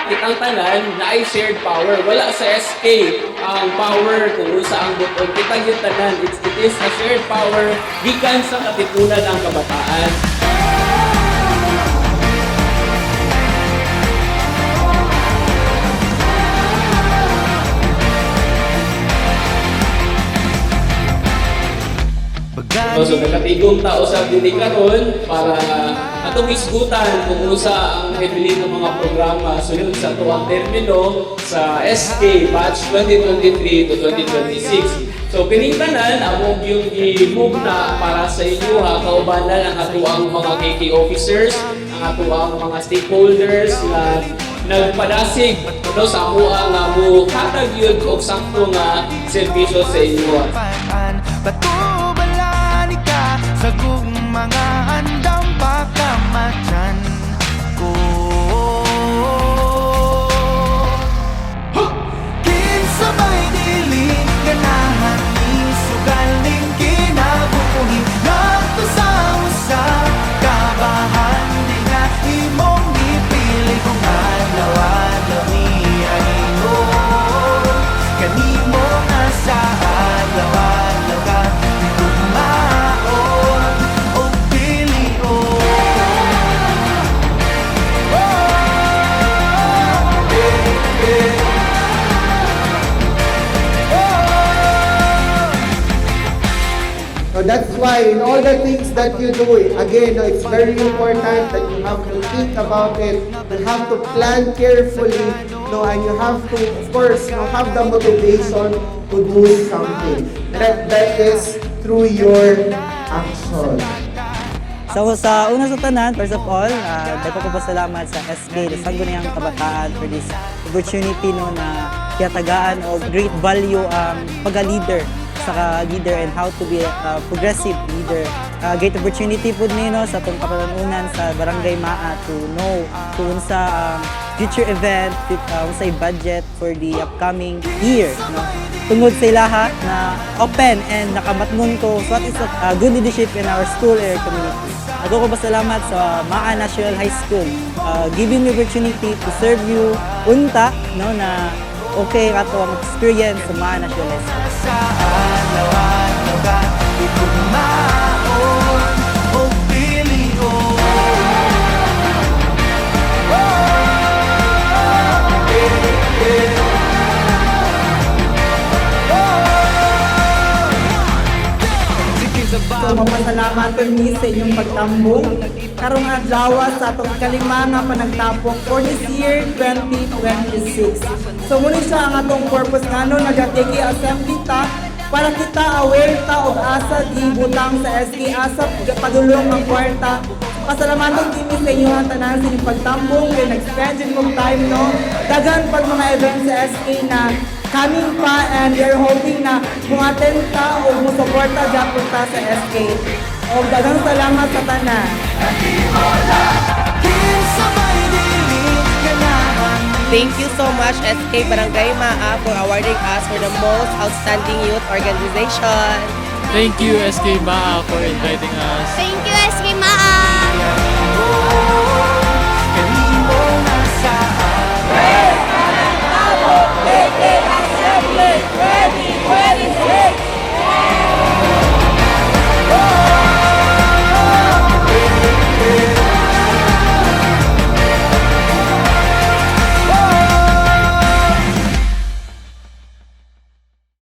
kitang tanan na ay shared power. Wala sa SK ang power kung sa ang button. Kitang yung tanan. It is a shared power gikan sa katipunan ng kabataan. So nakatigong tao sa dili karon para atong isgutan kung usa ang headline ng mga programa sunod sa tuwang termino sa SK batch 2023 to 2026. So piningtanan among yung i-move na para sa inyo ha, kaubanan ang atuang mga KK officers, ang atuang mga stakeholders na nagpadasig sa amuha nga mo hatag yun og sakto nga serbisyo sa inyo. Sa kung mga andang baka matyan ko Kinsabay diling ganahan isugaling kinabuhi Nato sa usap kabahan di nga imong ipili kung alaw-alaw niya ito Kanimo nga sa alaw-alaw ka So that's why in all the things that you do, again, it's very important that you have to think about it. You have to plan carefully, and you have to, of course, have the motivation to do something. That is through your action. So sa una sa tanan, first of all, dako ko pasalamat sa SK, sa Sangguniang Kabataan for this opportunity na kiyatagaan o great value ang pagka-leader sa leader and how to be a progressive leader. Great opportunity po nino sa itong kapalanunan sa Barangay Maa to know kung sa future event, unsay budget for the upcoming year. Tungod sa ilaha na open and nakamatngon ko so what is a good leadership in our school and community. Ako ko pasalamat sa Maa National High School giving me opportunity to serve you unta na okay ato ang experience sa Maa National High School. So mapasalamat ko ni sa inyong pagtambong karong adlaw sa atong ikalima nga panagtapok for this year 2026. So muna siya ang atong purpose ngano nagatiki assembly ta para kita aware ta og asa gibutang sa SK asa padulong ang kwarta. Pasalamatan kini sa inyo ang tanan sa inyong pagtambong kay nag-spend din mong time daghan pag mga events sa SK na coming pa and we are hoping na muattend ta o musuporta dapon ta sa SK. O daghang salamat sa tanan. Thank you so much SK Barangay Maa for awarding us for the most outstanding youth organization. Thank you SK Maa for inviting us. Thank you SK Maa.